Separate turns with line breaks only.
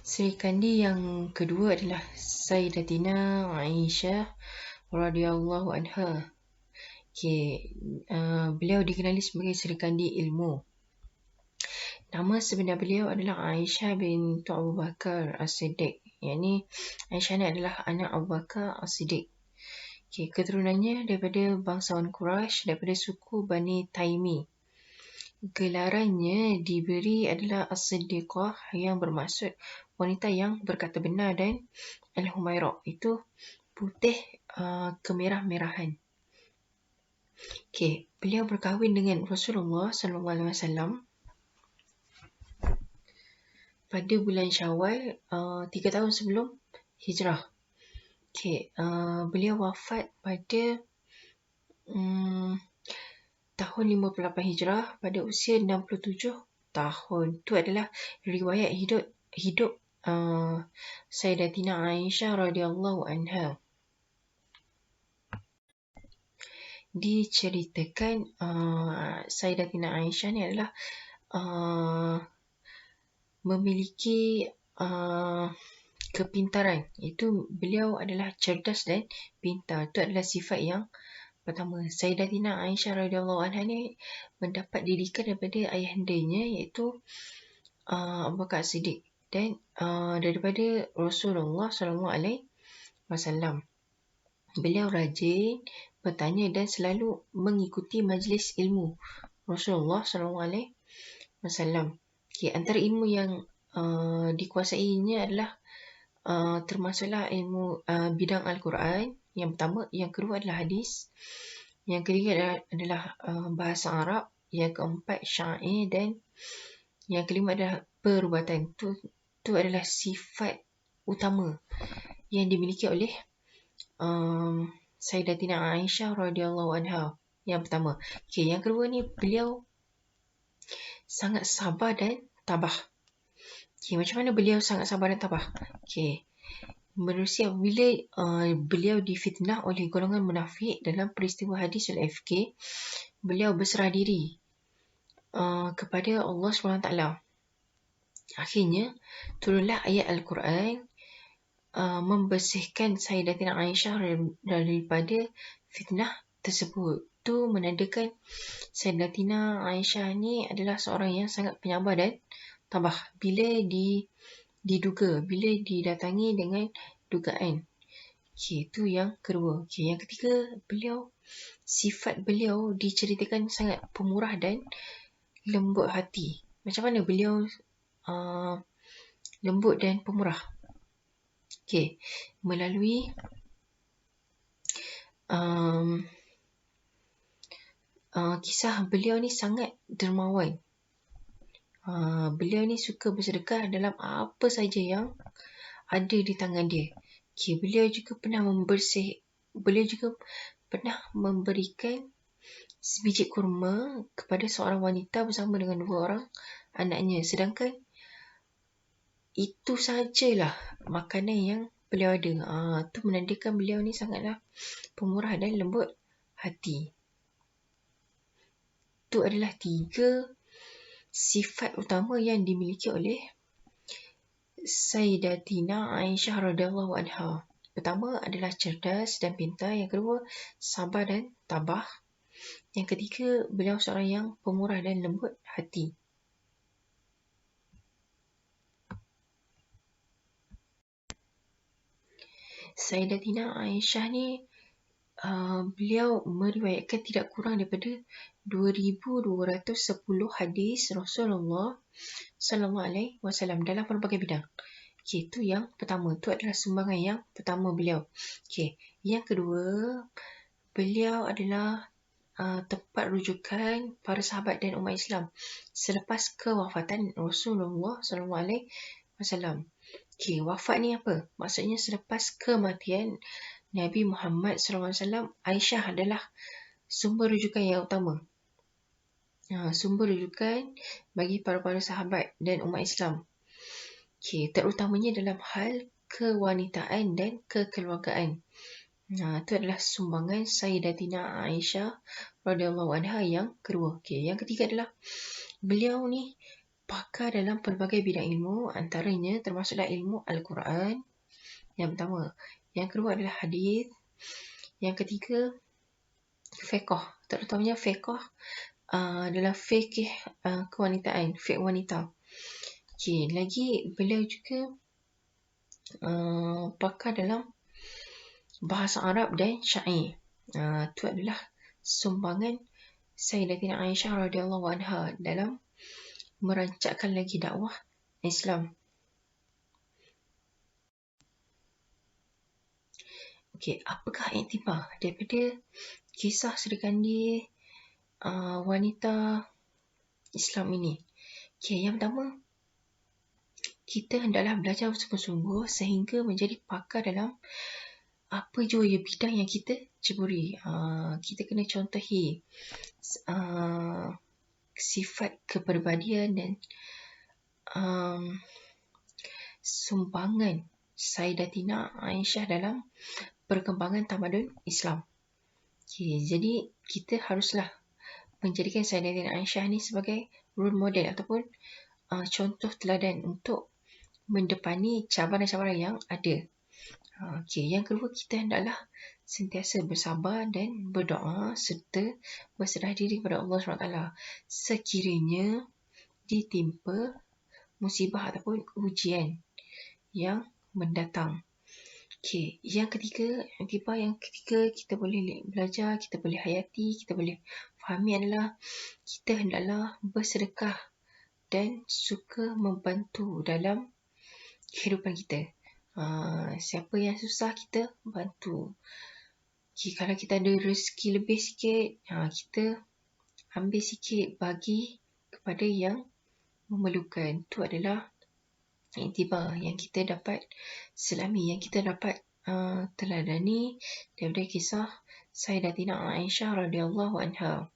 Sri Kandi yang kedua adalah Sayyidatina Aisyah radhiyallahu anha. Beliau dikenali sebagai Sri Kandi ilmu. Nama sebenar beliau adalah Aisyah bintu Abu Bakar As-Siddiq. Yang ni Aisyah ni adalah anak Abu Bakar As-Siddiq. Keturunannya daripada bangsawan Quraisy, daripada suku Bani Taimi. Gelarannya diberi adalah As-Siddiqah, yang bermaksud wanita yang berkata benar, dan Al-Humairah itu putih kemerah-merahan. Beliau berkahwin dengan Rasulullah SAW pada bulan Syawal 3 tahun sebelum hijrah. Beliau wafat pada tahun 58 hijrah pada usia 67 tahun. Itu adalah riwayat hidup Sayyidatina Aisyah radhiyallahu anha. Diceritakan Sayyidatina Aisyah ni adalah memiliki kepintaran. Itu beliau adalah cerdas dan pintar. Itu adalah sifat yang pertama. Sayyidatina Aisyah radhiyallahu anha ni mendapat didikan daripada ayahandanya, iaitu Abu Bakar Siddiq, dan daripada Rasulullah SAW. Beliau rajin bertanya dan selalu mengikuti majlis ilmu Rasulullah SAW. Antara ilmu yang dikuasainya adalah termasuklah ilmu bidang Al-Quran yang pertama, yang kedua adalah hadis, yang ketiga adalah bahasa Arab, yang keempat syair, dan yang kelima adalah perubatan. Itu adalah sifat utama yang dimiliki oleh Sayyidatina Aisyah radhiyallahu anha. Yang pertama. Yang kedua ni, beliau sangat sabar dan tabah. Macam mana beliau sangat sabar dan tabah? Menerusi bila beliau difitnah oleh golongan munafik dalam peristiwa hadisul ifki, beliau berserah diri kepada Allah SWT. Akhirnya turunlah ayat Al-Quran membersihkan Sayyidatina Aisyah daripada fitnah tersebut. Itu menandakan Sayyidatina Aisyah ni adalah seorang yang sangat penyabar dan tabah bila diduga, bila didatangi dengan dugaan. Itu yang kedua. Yang ketiga, sifat beliau diceritakan sangat pemurah dan lembut hati. Macam mana beliau lembut dan pemurah? Melalui kisah beliau ni sangat dermawan. Beliau ni suka bersedekah dalam apa saja yang ada di tangan dia. Beliau juga pernah memberikan sebiji kurma kepada seorang wanita bersama dengan 2 orang anaknya. Sedangkan itu sajalah makanan yang beliau ada. Itu menandakan beliau ni sangatlah pemurah dan lembut hati. Itu adalah 3 sifat utama yang dimiliki oleh Sayyidatina Aisyah radhiyallahu anha. Pertama adalah cerdas dan pintar. Yang kedua, sabar dan tabah. Yang ketiga, beliau seorang yang pemurah dan lembut hati. Sayyidatina Aisyah ni beliau meriwayatkan tidak kurang daripada 2,210 hadis Rasulullah SAW dalam pelbagai bidang. Itu yang pertama. Itu adalah sumbangan yang pertama beliau. Yang kedua, beliau adalah tempat rujukan para sahabat dan umat Islam selepas kewafatan Rasulullah SAW. Wafat ni apa? Maksudnya selepas kematian Nabi Muhammad SAW, Aisyah adalah sumber rujukan yang utama. Sumber rujukan bagi para sahabat dan umat Islam. Terutamanya dalam hal kewanitaan dan kekeluargaan. Itu adalah sumbangan Sayyidatina Aisyah radhiyallahu anha yang kedua. Yang ketiga adalah beliau ni pakar dalam pelbagai bidang ilmu, antaranya termasuklah ilmu Al-Quran, yang pertama. Yang kedua adalah hadis. Yang ketiga, fiqh, terutamanya fiqh adalah fikih kewanitaan, fiqh wanita. Okey, lagi beliau juga pakar dalam bahasa Arab dan syair. Itu adalah sumbangan Sayyidatina Aisyah radhiyallahu anha dalam merancangkan lagi dakwah Islam. Okey, apakah iktibar daripada kisah Sergandi wanita Islam ini? Okey, yang pertama, kita hendaklah belajar sungguh-sungguh sehingga menjadi pakar dalam apa jua bidang yang kita ceburi. Kita kena contohi sifat kepribadian dan sumbangan Sayyidatina Aisyah dalam perkembangan tamadun Islam. Okay, jadi kita haruslah menjadikan Sayyidatina Aisyah ni sebagai role model ataupun contoh teladan untuk mendepani cabaran-cabaran yang ada. Okay, yang kedua, kita hendaklah sentiasa bersabar dan berdoa serta berserah diri kepada Allah SWT sekiranya ditimpa musibah ataupun ujian yang mendatang. Okay, yang ketiga, kita boleh belajar, kita boleh hayati, kita boleh fahami adalah kita hendaklah bersedekah dan suka membantu dalam kehidupan kita. Siapa yang susah, kita bantu. Okay, kalau kita ada rezeki lebih sikit, kita ambil sikit, bagi kepada yang memerlukan. Itu adalah iktibar yang kita dapat selami, yang kita dapat teladani daripada kisah Sayyidatina Aisyah radhiyallahu anha.